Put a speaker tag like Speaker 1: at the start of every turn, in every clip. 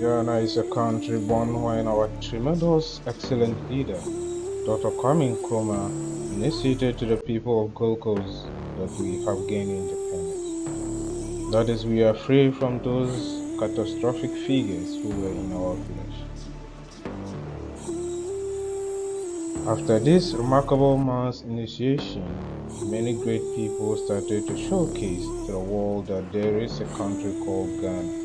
Speaker 1: Ghana is a country born when our tremendous, excellent leader, Dr. Kwame Nkrumah, initiated to the people of Gold Coast that we have gained independence. That is, we are free from those catastrophic figures who were in our village. After this remarkable man's initiation, many great people started to showcase to the world that there is a country called Ghana.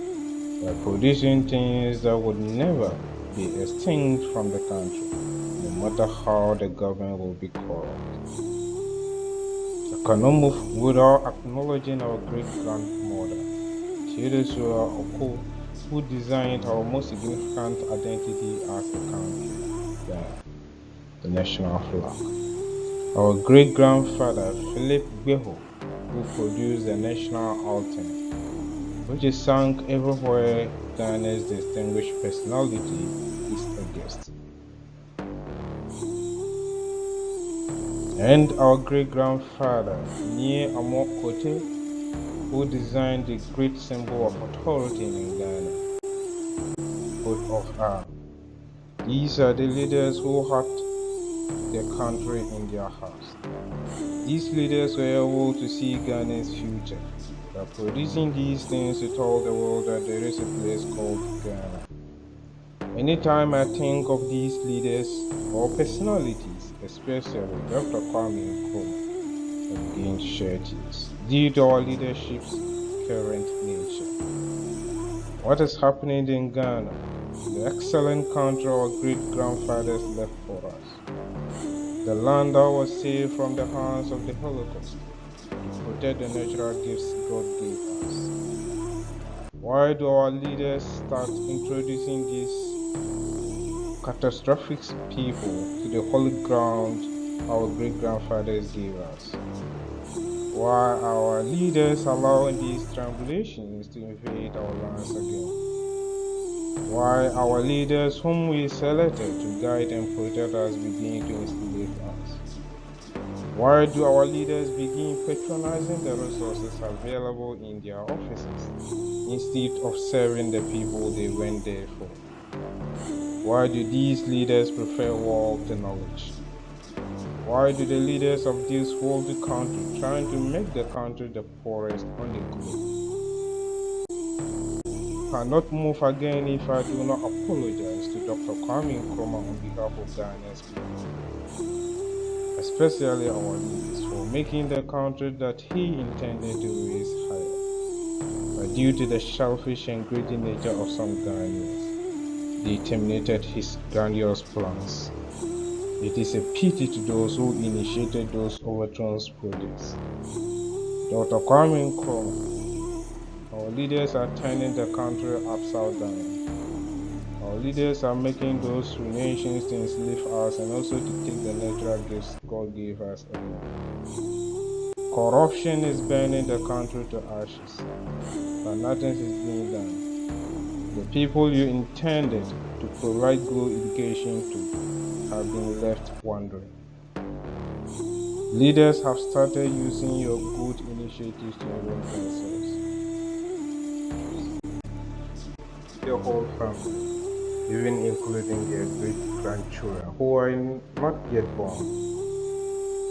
Speaker 1: They are producing things that would never be extinct from the country, no matter how the government will be corrupt. I cannot move without acknowledging our great-grandmother, Theodosua Oko, who designed our most significant identity as a country, Ghana, the national flag. Our great-grandfather, Philip Gbeho, who produced the national anthem, which is sung everywhere Ghana's distinguished personality is a guest. And our great-grandfather, Nye Amo Kote, who designed the great symbol of authority in Ghana, coat of arms. These are the leaders who had the country in their hearts. These leaders were able to see Ghana's future by producing these things to tell the world that there is a place called Ghana. Anytime I think of these leaders or personalities, especially Dr. Kwame Nkrumah, I begin to shed tears due to our leadership's current nature. What is happening in Ghana, the excellent country our great-grandfathers left for us? The land that was saved from the hands of the Holocaust to protect the natural gifts God gave us. Why do our leaders start introducing these catastrophic people to the holy ground our great-grandfathers gave us? Why are our leaders allowing these tribulations to invade our lands again? Why our leaders whom we selected to guide and protect us begin to enslave us? Why do our leaders begin patronizing the resources available in their offices instead of serving the people they went there for? Why do these leaders prefer wealth to knowledge? Why do the leaders of this worldly country trying to make the country the poorest on the globe? I cannot move again if I do not apologize to Dr. Kwame Nkrumah on behalf of Ghana's people, especially our leaders, for making the country that he intended to raise higher. But due to the selfish and greedy nature of some Ghanaians, they terminated his grandiose plans. It is a pity to those who initiated those overthrown projects. Dr. Kwame Nkrumah, our leaders are turning the country upside down. Our leaders are making those nations to enslave us and also to take the natural gifts God gave us again. Corruption is burning the country to ashes, but nothing is being done. The people you intended to provide good education to have been left wondering. Leaders have started using your good initiatives to invent themselves. The whole family, even including their great-grandchildren who are not yet born.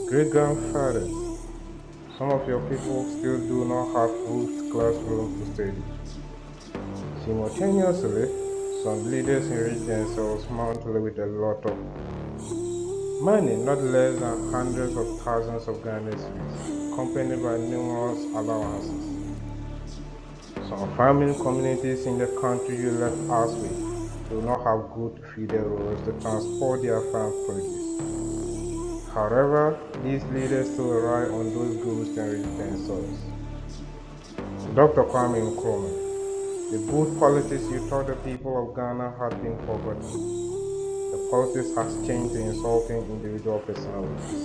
Speaker 1: Great-grandfathers, some of your people still do not have roofed classrooms to study. Simultaneously, some leaders enrich themselves monthly with a lot of money, not less than hundreds of thousands of Ghana cedis, accompanied by numerous allowances. Some farming communities in the country you left us with do not have good feeder roads to transport their farm produce. However, these leaders still rely on those goods to enrich themselves. Dr. Kwame Nkrumah, the good qualities you taught the people of Ghana had been forgotten. The politics has changed to insulting individual personalities,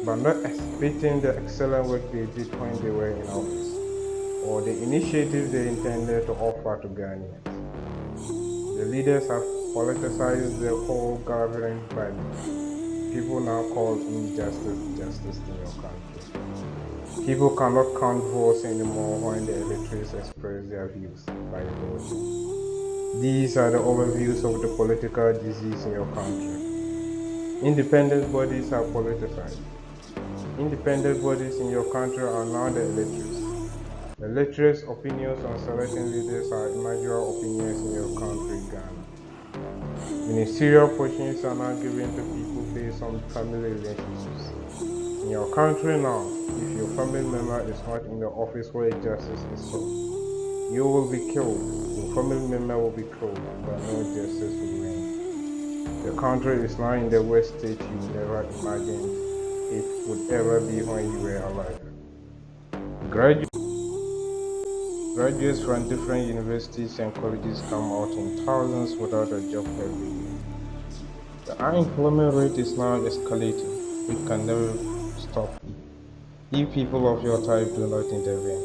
Speaker 1: but not expecting the excellent work they did when they were in office, or the initiatives they intended to offer to Ghanaians. The leaders have politicized the whole governing body. People now call injustice justice in your country. People cannot count votes anymore when the electors express their views by voting. These are the overviews of the political disease in your country. Independent bodies are politicized. Independent bodies in your country are now the electors. The electors' opinions on selecting leaders are individual opinions in your country, Ghana. Ministerial positions are now given to people based on family relationships. In your country now, if your family member is not in the office where justice is sought, you will be killed. Your family member will be killed, but no justice will reign. The country is now in the worst state you never imagined it would ever be when you were alive. Graduates from different universities and colleges come out in thousands without a job every year. The unemployment rate is now escalating. It can never stop if people of your type do not intervene.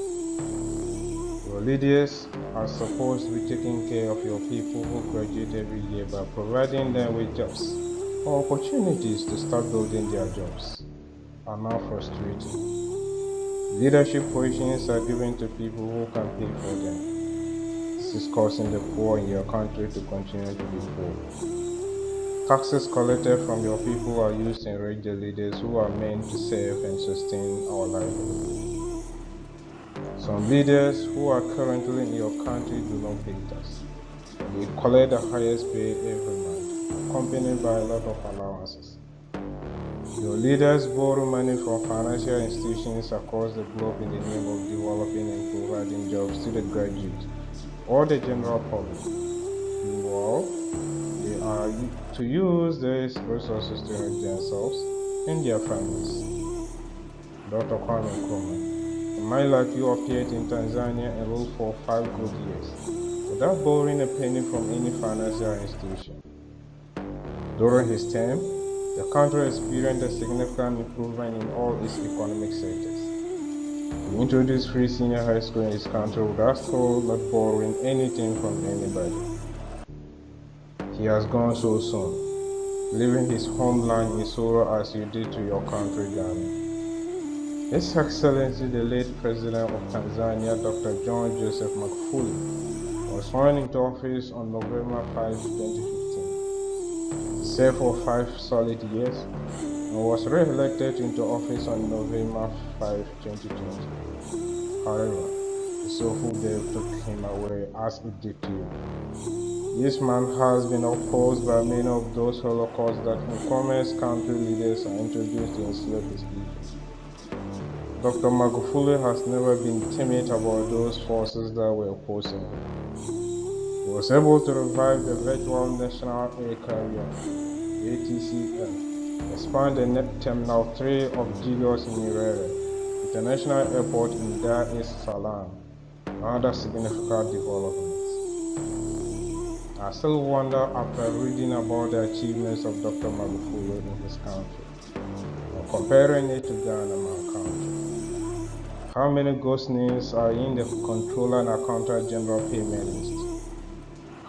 Speaker 1: Your leaders are supposed to be taking care of your people who graduate every year by providing them with jobs or opportunities to start building their jobs. Are now frustrating. Leadership positions are given to people who can pay for them. This is causing the poor in your country to continue to be poor. Taxes collected from your people are used to enrich the leaders who are meant to serve and sustain our livelihood. Some leaders who are currently in your country do not pay tax. They collect the highest pay every month, accompanied by a lot of allowances. Your leaders borrow money from financial institutions across the globe in the name of developing and providing jobs to the graduates or the general public. Meanwhile, they are to use these resources to enrich themselves and their families. Dr. Kwame Nkrumah, a man like you appeared in Tanzania and ruled for 5 good years without borrowing a penny from any financial institution. During his term, the country experienced a significant improvement in all its economic sectors. He introduced free senior high school in his country without still not borrowing anything from anybody. He has gone so soon, leaving his homeland in sorrow as you did to your country, Ghana. His Excellency the late President of Tanzania, Dr. John Joseph Magufuli, was sworn into office on November 5, 2015. He served for 5 solid years and was re-elected into office on November 5, 2020. However, the soulful death took him away as it did to you. This man has been opposed by many of those holocausts that Nkrumah's country leaders are introduced to enslave his people. Dr. Magufuli has never been timid about those forces that were opposing him. He was able to revive the virtual National Air Carrier, ATCL, expand the net Terminal 3 of Julius Nyerere International Airport in Dar es Salaam, and other significant developments. I still wonder after reading about the achievements of Dr. Magufuli in his country, and comparing it to Ghana, my country. How many ghost names are in the Controller and Accountant General payment list?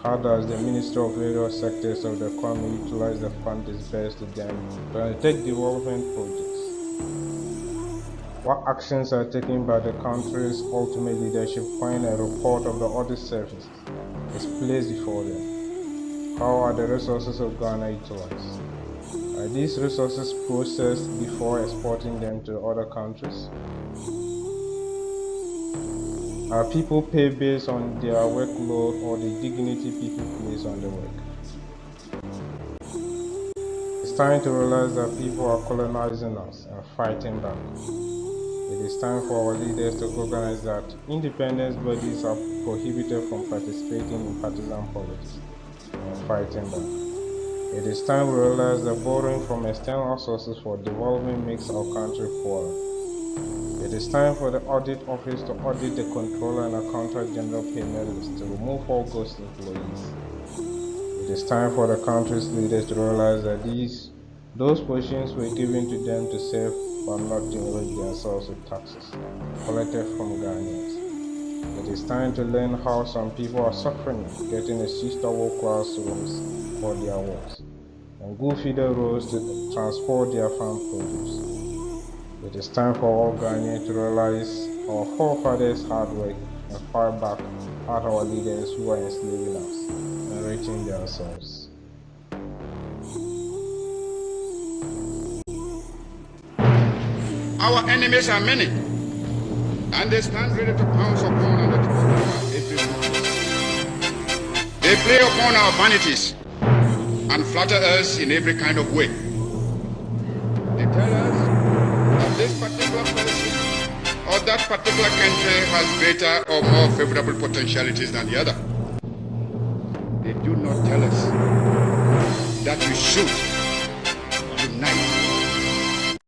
Speaker 1: How does the Ministry of various sectors of the economy utilize the funds disbursed to them to undertake development projects? What actions are taken by the country's ultimate leadership when a report of the audit service is placed before them? How are the resources of Ghana utilized? Are these resources processed before exporting them to other countries? Are people paid based on their workload or the dignity people place on the work? It's time to realize that people are colonizing us and fighting back. It is time for our leaders to recognize that independent bodies are prohibited from participating in partisan politics and fighting back. It is time we realize that borrowing from external sources for development makes our country poorer. It is time for the Audit Office to audit the Controller and Accountant General payment list to remove all ghost employees. It is time for the country's leaders to realize that those positions were given to them to serve but not to enrich themselves with taxes collected from Ghanaians. It is time to learn how some people are suffering, getting a suitable classrooms for their works, and good feeder roads to transport their farm produce. It is time for all Ghanaians to realize our forefathers' hard work and fight back at our leaders who are enslaving us. enriching themselves.
Speaker 2: Our enemies are many, and they stand ready to pounce upon and devour every one. They play upon our vanities and flatter us in every kind of way. They tell us that this particular person or that particular country has greater or more favorable potentialities than the other. They do not tell us that we should